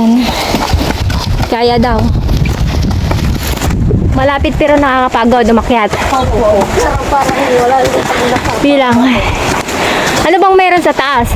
Ayan. Kaya daw. Malapit pero nakakapagod umakyat. Opo. Parang wala. Bilang. Ano bang meron sa taas?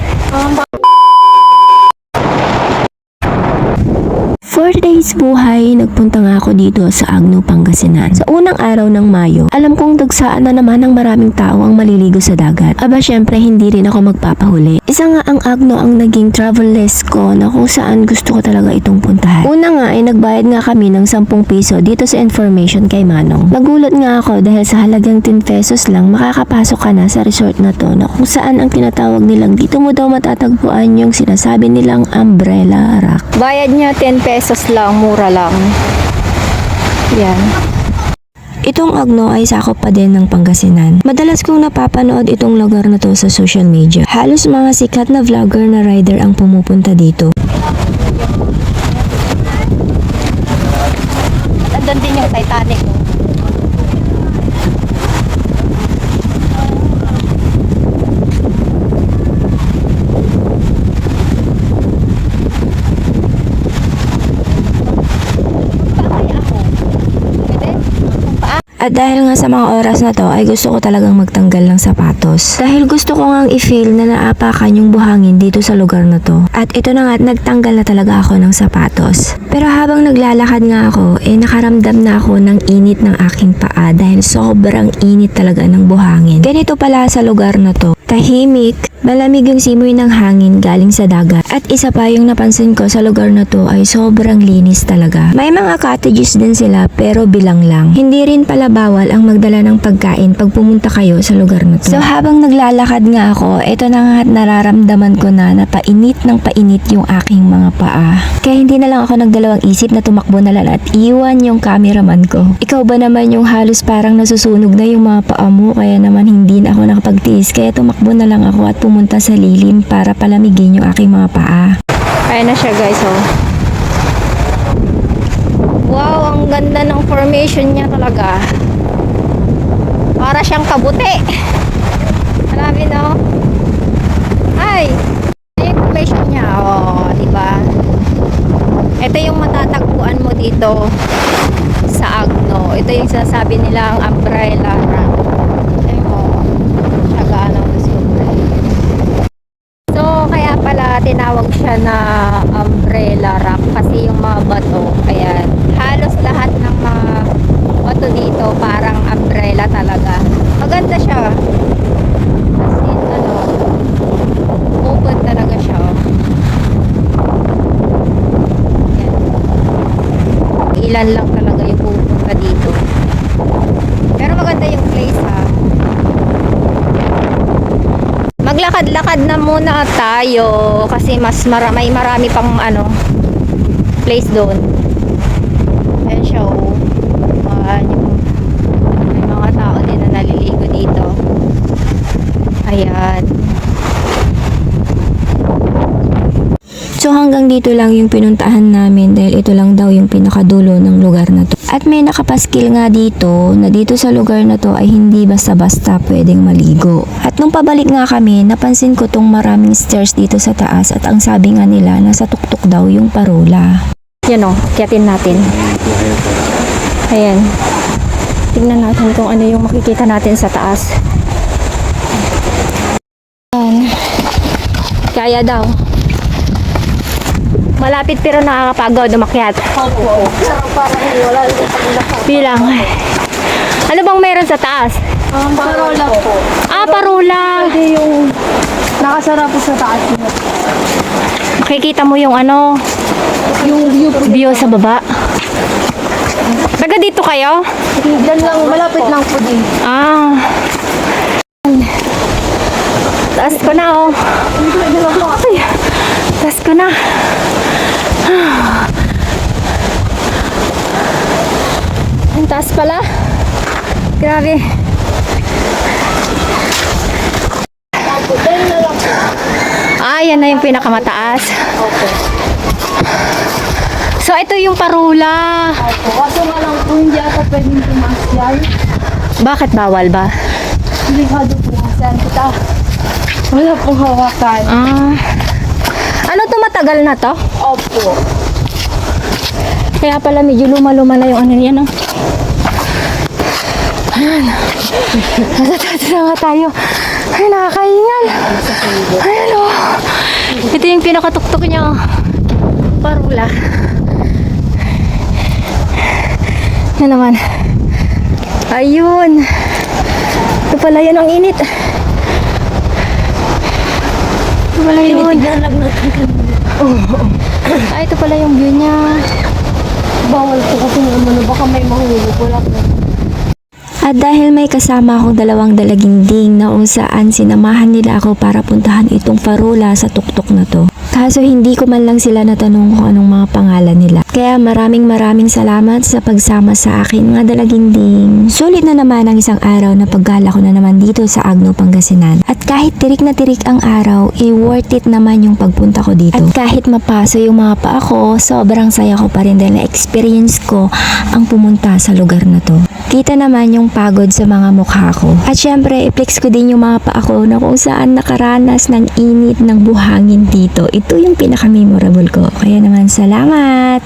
4 days buhay, nagpunta nga ako dito sa Agno, Pangasinan. Sa unang araw ng Mayo, alam kong dagsaan na naman ng maraming tao ang maliligo sa dagat. Aba syempre hindi rin ako magpapahuli. Isa nga ang Agno ang naging travel list ko na kung saan gusto ko talaga itong puntahan. Una nga ay nagbayad nga kami ng 10 piso dito sa information kay Manong. Nagulat nga ako dahil sa halagang 10 pesos lang makakapasok ka na sa resort na to na kung saan ang tinatawag nilang dito mo daw matatagpuan yung sinasabi nilang umbrella rock. Bayad niya 10 pesos lang, mura lang. Yan. Itong Agno ay sakop pa din ng Pangasinan. Madalas kong napapanood itong lugar na to sa social media. Halos mga sikat na vlogger na rider ang pumupunta dito. Andun din yung Titanic. At dahil nga sa mga oras na to ay gusto ko talagang magtanggal ng sapatos. Dahil gusto ko ngang i-feel na naapakan yung buhangin dito sa lugar na to. At ito na nga at nagtanggal na talaga ako ng sapatos. Pero habang naglalakad nga ako, nakaramdam na ako ng init ng aking paa dahil sobrang init talaga ng buhangin. Ganito pala sa lugar na to. Tahimik, malamig yung simoy ng hangin galing sa dagat. At isa pa yung napansin ko sa lugar na to ay sobrang linis talaga. May mga cottages din sila pero bilang lang. Hindi rin pala bawal ang magdala ng pagkain pag pumunta kayo sa lugar na to. So habang naglalakad nga ako, ito na nga at nararamdaman ko na painit ng painit yung aking mga paa. Kaya hindi na lang ako nagdalawang isip na tumakbo na lang at iwan yung cameraman ko. Ikaw ba naman yung halos parang nasusunog na yung mga paa mo kaya naman hindi na ako nakapagtiis kaya tumakbo na lang ako at pumunta sa lilim para palamigin yung aking mga paa. Ayan na siya guys, oh. Wow, ang ganda ng formation niya talaga. Para siyang kabuti. Marami, no? Ay! Yung formation niya, oh, diba? Ito yung matatagpuan mo dito sa Agno. Ito yung sinasabi nilang umbrella rock. Ayun, oh. Siyagaan ang discovery. So, kaya pala tinawag siya na umbrella rock kasi yung mga bato, ayan, halos lahat ng mga bato dito parang umbrella talaga. Maganda siya. As in, open talaga siya. Ayan. Ilan lang talaga yung pupunta dito. Pero maganda yung place, ha. Maglakad-lakad na muna tayo kasi mas may marami pang place doon. Ayan siya, oh. May mga tao din na naliligo dito. Ayan. So hanggang dito lang yung pinuntahan namin dahil ito lang daw yung pinakadulo ng lugar na to. At may nakapaskil nga dito na dito sa lugar na to ay hindi basta-basta pwedeng maligo. At nung pabalik nga kami, napansin ko tong maraming stairs dito sa taas at ang sabi nga nila nasa tuktok daw yung parola. Yan, oh, kiyatin natin. Ayan. Tingnan natin kung ano yung makikita natin sa taas. Ayan. Kaya daw. Malapit pero nakakapagod umakyat. Opo. Parang wala. Bilang. Ano bang meron sa taas? Parola po. Ah, parola. Pwede yung nakasara po sa taas. Makikita mo yung Yung view po. view sa baba. Taga dito kayo? Diyan lang, malapit lang po din. Ah. Taas ko na, oh. Ay, taas ko na. Ang taas pala. Grabe. Ah, yan na yung pinakamataas. Opo. So, ito yung parola. Opo. Kaso nga lang po, hindi ata pwedeng tumaas yan. Bakit bawal ba? Delikado po kasi kita. Wala pong hawakan. Ah. Ano to, matagal na to? Opo. Kaya pala medyo luma-luma na yung ano niya, no? Ayan. Nasa na nga tayo. Ay, nakakaingal. Ayan, oh. Ito yung pinakatuktok niya, oh. Parula. Yan naman. Ayun. Ito pala yan ang init. Ito pala yun. Ay, ito pala yung view niya. Bawal po kasi naman, baka may mahulog. Wala po. At dahil may kasama akong dalawang dalaginding na kung saan sinamahan nila ako para puntahan itong farula sa tuktok na to. Kaso hindi ko man lang sila natanong kung anong mga pangalan nila. Kaya maraming salamat sa pagsama sa akin mga dalaginding. Sulit na naman ang isang araw na paggala ko na naman dito sa Agno, Pangasinan. At kahit tirik na tirik ang araw, worth it naman yung pagpunta ko dito. At kahit mapaso yung mga paa ko, sobrang saya ko pa rin dahil na-experience ko ang pumunta sa lugar na to. Kita naman yung pagod sa mga mukha ko. At syempre, i-flex ko din yung mga paa ko na kung saan nakaranas ng init ng buhangin dito. Ito yung pinaka-memorable ko. Kaya naman, salamat!